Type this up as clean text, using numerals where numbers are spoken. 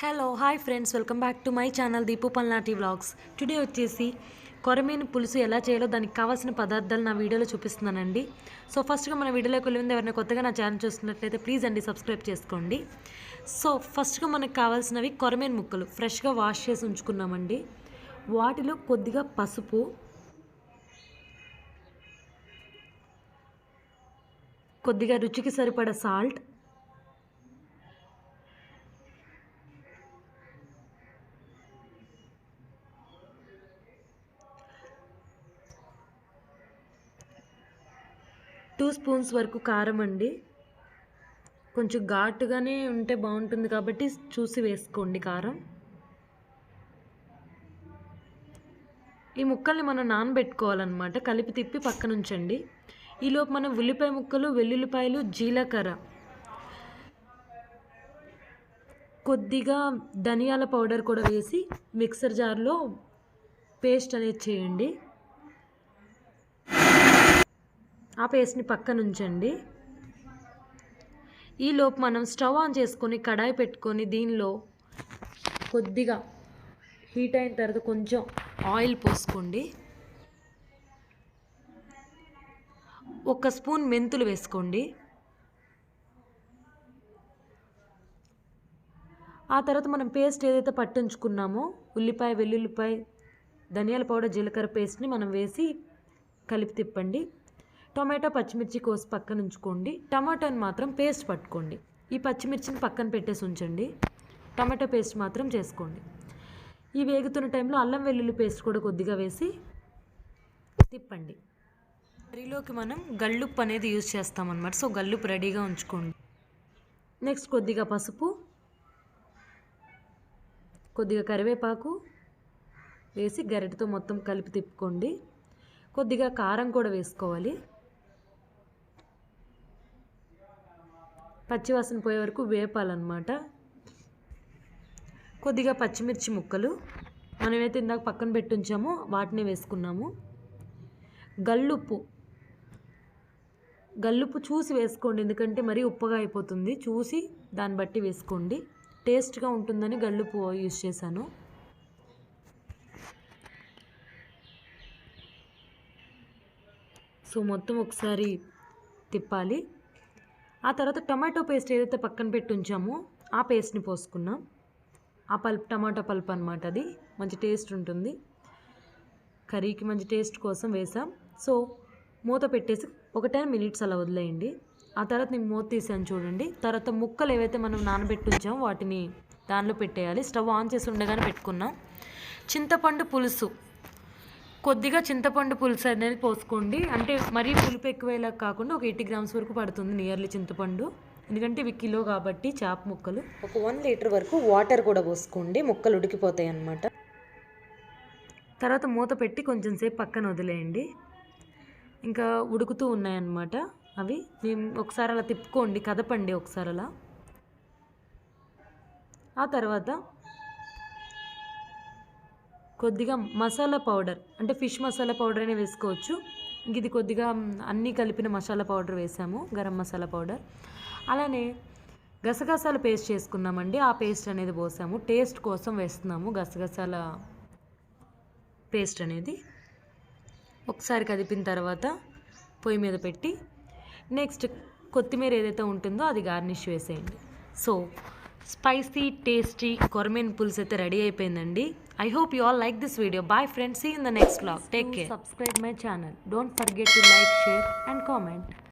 Hello hi friends, welcome back to my channel Deepu Palnati vlogs. Today వచ్చేసి కొరమేను పులుసు ఎలా చేయాలో దానికి కావాల్సిన పదార్థాలు నా వీడియోలో చూపిస్తున్నానండి. సో ఫస్ట్గా మన వీడియోలోకి వెళ్ళే ముందు ఎవరైనా కొత్తగా నా ఛానల్ చూస్తున్నట్లయితే ప్లీజ్ అండి సబ్స్క్రైబ్ చేసుకోండి. సో ఫస్ట్గా మనకు కావాల్సినవి కొరమేను ముక్కలు ఫ్రెష్గా వాష్ చేసి ఉంచుకున్నామండి. వాటిలో కొద్దిగా పసుపు, కొద్దిగా రుచికి సరిపడా సాల్ట్, టూ స్పూన్స్ వరకు కారం అండి. కొంచెం ఘాటుగానే ఉంటే బాగుంటుంది కాబట్టి చూసి వేసుకోండి కారం. ఈ ముక్కల్ని మనం నానబెట్టుకోవాలన్నమాట. కలిపి తిప్పి పక్కన ఉంచండి. ఈలోపు మనం ఉల్లిపాయ ముక్కలు, వెల్లుల్లిపాయలు, జీలకర్ర, కొద్దిగా ధనియాల పౌడర్ కూడా వేసి మిక్సర్ జార్లో పేస్ట్ అనేది చేయండి. ఆ పేస్ట్ని పక్కన ఉంచండి. ఈలోపు మనం స్టవ్ ఆన్ చేసుకొని కడాయి పెట్టుకొని దీనిలో కొద్దిగా హీట్ అయిన తర్వాత కొంచెం ఆయిల్ పోసుకోండి. 1 స్పూన్ మెంతులు వేసుకోండి. ఆ తర్వాత మనం పేస్ట్ ఏదైతే పట్టించుకున్నామో ఉల్లిపాయ, వెల్లుల్లిపాయ, ధనియాల పౌడర్, జీలకర్ర పేస్ట్ని మనం వేసి కలిపి తిప్పండి. టొమాటో, పచ్చిమిర్చి కోసి పక్కన ఉంచుకోండి. టమాటోని మాత్రం పేస్ట్ పట్టుకోండి. ఈ పచ్చిమిర్చిని పక్కన పెట్టేసి ఉంచండి. టమాటో పేస్ట్ మాత్రం చేసుకోండి. ఈ వేగుతున్న టైంలో అల్లం వెల్లుల్లి పేస్ట్ కూడా కొద్దిగా వేసి తిప్పండి. కర్రీలోకి మనం గల్లుప్పు అనేది యూజ్ చేస్తామన్నమాట. సో గల్లుప్పు రెడీగా ఉంచుకోండి. నెక్స్ట్ కొద్దిగా పసుపు, కొద్దిగా కరివేపాకు వేసి గరిటెతో మొత్తం కలిపి తిప్పుకోండి. కొద్దిగా కారం కూడా వేసుకోవాలి. పచ్చివాసన పోయే వరకు వేపాలన్నమాట. కొద్దిగా పచ్చిమిర్చి ముక్కలు మనమైతే ఇందాక పక్కన పెట్టి ఉంచామో వాటిని వేసుకున్నాము. గల్లుప్పు చూసి వేసుకోండి, ఎందుకంటే మరీ ఉప్పగా అయిపోతుంది. చూసి దాన్ని బట్టి వేసుకోండి. టేస్ట్గా ఉంటుందని గల్లుప్పు యూజ్ చేశాను. సో మొత్తం ఒకసారి తిప్పాలి. ఆ తర్వాత టమాటో పేస్ట్ ఏదైతే పక్కన పెట్టి ఉంచామో ఆ పేస్ట్ని పోసుకున్నాం. ఆ పల్ప్ టమాటో పల్ప్ అనమాట. అది మంచి టేస్ట్ ఉంటుంది. కర్రీకి మంచి టేస్ట్ కోసం వేసాం. సో మూత పెట్టేసి ఒక 10 మినిట్స్ అలా వదిలేయండి. ఆ తర్వాత నేను మూత తీసాను చూడండి. తర్వాత ముక్కలు ఏవైతే మనం నానబెట్టి ఉంచామో వాటిని దానిలో పెట్టేయాలి. స్టవ్ ఆన్ చేసి ఉండగానే పెట్టుకున్నాం. చింతపండు పులుసు, కొద్దిగా చింతపండు పులుసు అనేది పోసుకోండి. అంటే మరీ పులుపు ఎక్కువేలా కాకుండా ఒక 80 గ్రామ్స్ వరకు పడుతుంది నియర్లీ చింతపండు. ఎందుకంటే ఇవి కిలో కాబట్టి చేప ముక్కలు. ఒక 1 లీటర్ వరకు వాటర్ కూడా పోసుకోండి, ముక్కలు ఉడికిపోతాయి అన్నమాట. తర్వాత మూత పెట్టి కొంచెం సేపు పక్కన వదిలేయండి. ఇంకా ఉడుకుతూ ఉన్నాయన్నమాట అవి. మేము ఒకసారి అలా తిప్పుకోండి, కదపండి ఒకసారి అలా. ఆ తర్వాత కొద్దిగా మసాలా పౌడర్, అంటే ఫిష్ మసాలా పౌడర్ అనే వేసుకోవచ్చు. ఇంక ఇది కొద్దిగా అన్నీ కలిపిన మసాలా పౌడర్ వేసాము, గరం మసాలా పౌడర్. అలానే గసగసాల పేస్ట్ చేసుకున్నామండి. ఆ పేస్ట్ అనేది పోసాము, టేస్ట్ కోసం వేస్తున్నాము గసగసాల పేస్ట్ అనేది. ఒకసారి కదిపిన తర్వాత పొయ్యి మీద పెట్టి నెక్స్ట్ కొత్తిమీర ఏదైతే ఉంటుందో అది గార్నిష్ వేసేయండి. సో స్పైసీ టేస్టీ కొరమేను పులుసు అయితే రెడీ అయిపోయిందండి. I hope you all like this video. Bye friends. See you in the next vlog. Take care. Subscribe my channel. Don't forget to like, share and comment.